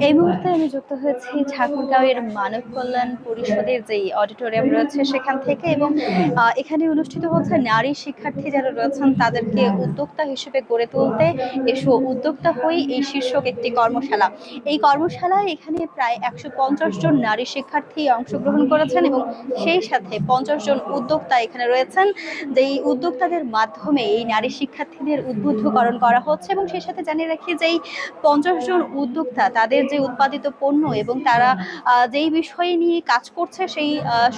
এই মুহূর্তে আমি যুক্ত হয়েছি ঠাকুরগাঁওয়ের মানব কল্যাণ পরিষদের যেই অডিটোরিয়াম রয়েছে সেখান থেকে, এবং এখানে অনুষ্ঠিত হচ্ছে নারী শিক্ষার্থী যারা রয়েছেন তাদেরকে উদ্যোক্তা হিসেবে গড়ে তুলতে এসো উদ্যোক্তা হই এই শীর্ষক একটি কর্মশালা। এই কর্মশালায় এখানে প্রায় 150 জন নারী শিক্ষার্থী অংশগ্রহণ করেছেন এবং সেই সাথে 50 জন উদ্যোক্তা এখানে রয়েছেন। যেই উদ্যোক্তাদের মাধ্যমে এই নারী শিক্ষার্থীদের উদ্বুদ্ধকরণ করা হচ্ছে, এবং সেই সাথে জানিয়ে রাখি যে 50 জন উদ্যোক্তা তাদের যে উৎপাদিত পণ্য এবং তারা যেই বিষয় নিয়ে কাজ করছে সেই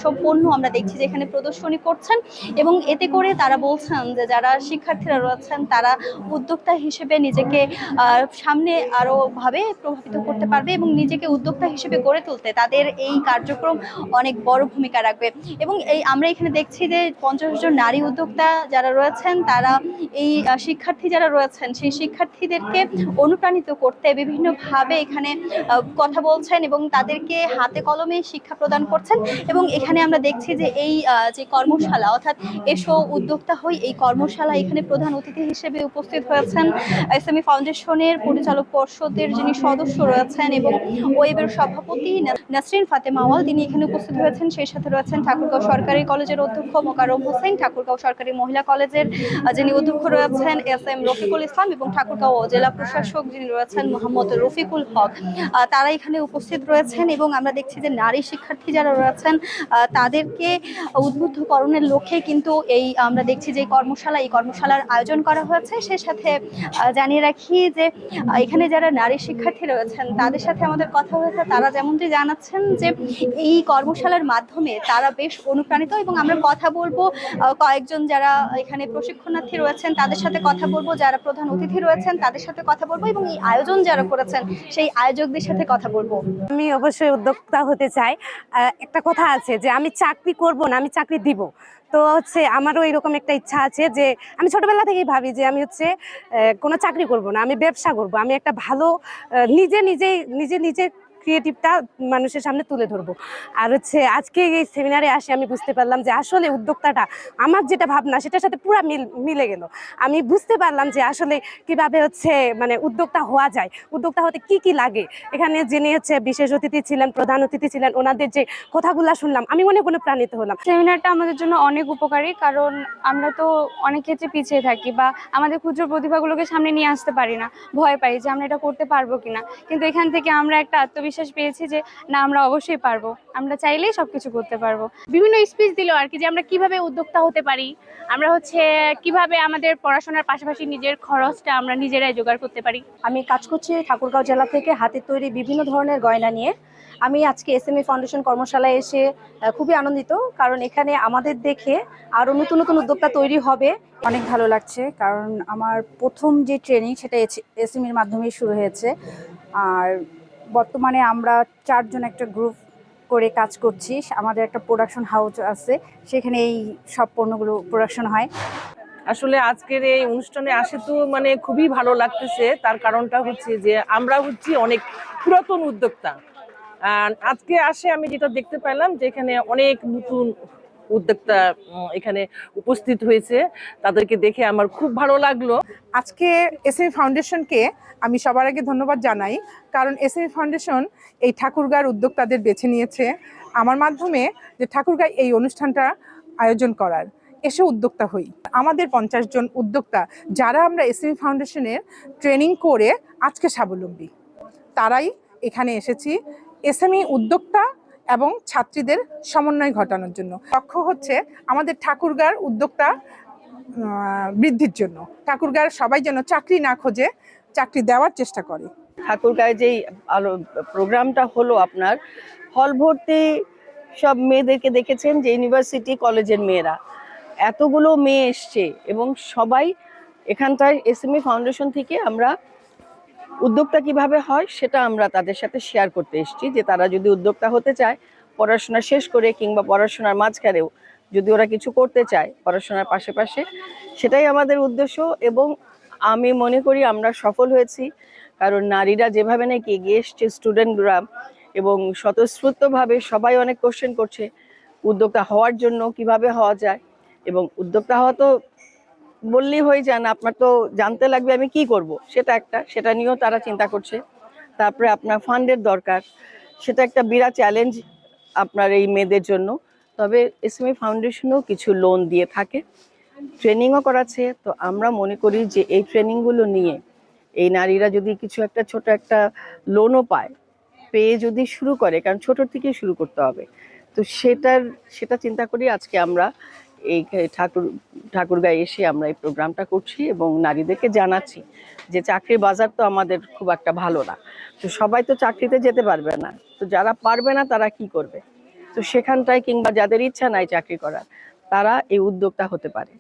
সব পণ্য আমরা দেখছি যে এখানে প্রদর্শনী করছেন, এবং এতে করে তারা বলছেন যে যারা শিক্ষার্থীরা রয়েছেন তারা উদ্যোক্তা হিসেবে নিজেকে সামনে আরো ভাবে প্রভাবিত করতে পারবে এবং নিজেকে উদ্যোক্তা হিসেবে গড়ে তুলতে তাদের এই কার্যক্রম অনেক বড় ভূমিকা রাখবে। এবং এই আমরা এখানে দেখছি যে 50 জন নারী উদ্যোক্তা যারা রয়েছেন তারা এই শিক্ষার্থী যারা রয়েছেন সেই শিক্ষার্থীদেরকে অনুপ্রাণিত করতে বিভিন্নভাবে এখানে কথা বলছেন এবং তাদেরকে হাতে কলমে শিক্ষা প্রদান করছেন। এবং এখানে আমরা দেখছি যে এই যে কর্মশালা অর্থাৎ এসো উদ্যোক্তা হই এই কর্মশালা, এখানে প্রধান অতিথি হিসেবে উপস্থিত হয়েছেন এসএমই ফাউন্ডেশনের পরিচালক পর্ষদের যিনি সদস্য রয়েছেন এবং ওয়েবের সভাপতি নাসরিন ফাতেমা আওয়াল, তিনি এখানে উপস্থিত হয়েছেন। সেই সাথে রয়েছেন ঠাকুরগাঁও সরকারি কলেজের অধ্যক্ষ মোকাররম হোসেন, ঠাকুরগাঁও সরকারি মহিলা কলেজের যিনি অধ্যক্ষ রয়েছেন এস এম রফিকুল ইসলাম, এবং ঠাকুরগাঁও জেলা প্রশাসক যিনি রয়েছেন মোহাম্মদ রফিকুল হক, তারা এখানে উপস্থিত রয়েছেন। এবং আমরা দেখছি যে নারী শিক্ষার্থী যারা রয়েছেন তাদেরকে উদ্বুদ্ধকরণের লক্ষ্যে কিন্তু এই আমরা দেখছি যে এই কর্মশালার আয়োজন করা হয়েছে। সে সাথে জানিয়ে রাখি যে এখানে যারা নারী শিক্ষার্থী রয়েছেন তাদের সাথে আমাদের কথা হয়েছে, তারা যেমনটি জানাচ্ছেন যে এই কর্মশালার মাধ্যমে তারা বেশ অনুপ্রাণিত, এবং আমরা কথা বলবো কয়েকজন যারা এখানে প্রশিক্ষণার্থী রয়েছেন তাদের সাথে কথা বলবো, যারা প্রধান অতিথি রয়েছেন তাদের সাথে কথা বলবো, এবং এই আয়োজন যারা করেছেন সেই আয়োজকদের সাথে কথা বলবো। আমি অবশ্যই উদ্যোক্তা হতে চাই। একটা কথা আছে যে আমি চাকরি করব না, আমি চাকরি দিব। তো আমারও এরকম একটা ইচ্ছা আছে যে আমি ছোটবেলা থেকেই ভাবি যে আমি কোনো চাকরি করব না, আমি ব্যবসা করব। আমি একটা ভালো নিজে ক্রিয়েটিভটা মানুষের সামনে তুলে ধরবো। আর আজকে এই সেমিনারে আসে আমি বুঝতে পারলাম যে আসলে উদ্যোক্তাটা আমার যেটা ভাবনা সেটার সাথে পুরো মিলে গেল। আমি বুঝতে পারলাম যে আসলে কিভাবে মানে উদ্যোক্তা হওয়া যায়, উদ্যোক্তা হতে কি কি লাগে। এখানে যিনি বিশেষ অতিথি ছিলেন, প্রধান অতিথি ছিলেন, ওনাদের যে কথাগুলো শুনলাম আমি মনে প্রাণিত হলাম। সেমিনারটা আমাদের জন্য অনেক উপকারী, কারণ আমরা তো অনেক ক্ষেত্রে পিছিয়ে থাকি বা আমাদের ক্ষুদ্র প্রতিভাগুলোকে সামনে নিয়ে আসতে পারি না, ভয় পাই যে আমরা এটা করতে পারবো কিনা। কিন্তু এখান থেকে আমরা একটা আত্মবিশ্বাস পেয়েছি যে না, আমরা অবশ্যই পারবো, আমরা চাইলেই সবকিছু করতে পারবো। বিভিন্ন স্পিচ দিল আর কি, যে আমরা কিভাবে উদ্যোক্তা হতে পারি, আমরা কিভাবে আমাদের পড়াশোনার পাশাপাশি নিজের খরচটা আমরা নিজেরাই জোগাড় করতে পারি। আমি কাজ করছি ঠাকুরগাঁও জেলা থেকে হাতের তৈরি বিভিন্ন ধরনের গয়না নিয়ে। আমি আজকে এসএমই ফাউন্ডেশন কর্মশালায় এসে খুবই আনন্দিত, কারণ এখানে আমাদের দেখে আরও নতুন নতুন উদ্যোক্তা তৈরি হবে। অনেক ভালো লাগছে, কারণ আমার প্রথম যে ট্রেনিং সেটা এসএমইর মাধ্যমেই শুরু হয়েছে। আর বর্তমানে আমরা 4 জন একটা গ্রুপ করে কাজ করছি। আমাদের একটা প্রোডাকশন হাউস আছে, সেখানে এই সব পণ্যগুলো প্রোডাকশন হয়। আসলে আজকের এই অনুষ্ঠানে আসে তো খুবই ভালো লাগতেছে। তার কারণটা হচ্ছে যে আমরা অনেক পুরাতন উদ্যোক্তা। আজকে আসে আমি যেটা দেখতে পেলাম যে এখানে অনেক নতুন উদ্যোক্তা এখানে উপস্থিত হয়েছে, তাদেরকে দেখে আমার খুব ভালো লাগলো। আজকে এসএমই ফাউন্ডেশনকে আমি সবার আগে ধন্যবাদ জানাই, কারণ এসএমই ফাউন্ডেশন এই ঠাকুরগাঁওর উদ্যোক্তাদের বেছে নিয়েছে আমার মাধ্যমে, যে ঠাকুরগাঁও এই অনুষ্ঠানটা আয়োজন করার। এসে উদ্যোক্তা হই। আমাদের 50 জন উদ্যোক্তা যারা আমরা এসএমই ফাউন্ডেশনের ট্রেনিং করে আজকে স্বাবলম্বী, তারাই এখানে এসেছি এসএমই উদ্যোক্তা এবং ছাত্রীদের সমন্বয় ঘটানোর জন্য। লক্ষ্য হচ্ছে আমাদের ঠাকুরগাঁওর উদ্যোক্তা বৃদ্ধির জন্য, ঠাকুরগাঁওর সবাই যেন চাকরি না খোঁজে, চাকরি দেওয়ার চেষ্টা করে। ঠাকুরগাঁওয়ে যেই প্রোগ্রামটা হলো, আপনার হল ভর্তি সব মেয়েদেরকে দেখেছেন, যে ইউনিভার্সিটি কলেজের মেয়েরা, এতগুলো মেয়ে এসছে এবং সবাই এখানটায় এসএমই ফাউন্ডেশন থেকে আমরা উদ্যোক্তা কিভাবে হয় সেটা আমরা তাদের সাথে শেয়ার করতে এসেছি। যে তারা যদি উদ্যোক্তা হতে চায় পড়াশোনা শেষ করে কিংবা পড়াশোনার মাঝখানেও যদি ওরা কিছু করতে চায় পড়াশোনার পাশে, সেটাই আমাদের উদ্দেশ্য। এবং আমি মনে করি আমরা সফল হয়েছি, কারণ নারীরা যেভাবে নাকি এগিয়ে এসছে, স্টুডেন্টরা, এবং স্বতঃস্ফূর্তভাবে সবাই অনেক কোশ্চেন করছে উদ্যোক্তা হওয়ার জন্য কিভাবে হওয়া যায়। এবং উদ্যোক্তা হওয়া তো বললেই হয়ে যায় না, আপনার তো জানতে লাগবে আমি কি করব, সেটা নিয়েও তারা চিন্তা করছে। তারপরে আপনার ফান্ডের দরকার, সেটা একটা বিরাট চ্যালেঞ্জ আপনার এই মেয়েদের জন্য। তবে এসএমই ফাউন্ডেশনও কিছু লোন দিয়ে থাকে, ট্রেনিংও করাচ্ছে। তো আমরা মনে করি যে এই ট্রেনিংগুলো নিয়ে এই নারীরা যদি কিছু একটা ছোট একটা লোনও পায়, পেয়ে যদি শুরু করে, কারণ ছোট থেকেই শুরু করতে হবে, তো সেটা চিন্তা করি আজকে আমরা এই ঠাকুরগাঁয়ে এসে আমরা এই প্রোগ্রামটা করছি এবং নারীদেরকে জানাচ্ছি যে চাকরির বাজার তো আমাদের খুব একটা ভালো না। তো সবাই তো চাকরিতে যেতে পারবে না, তো যারা পারবে না তারা কি করবে? তো সেখানটায় কিংবা যাদের ইচ্ছা নাই চাকরি করার, তারা এই উদ্যোক্তা হতে পারে।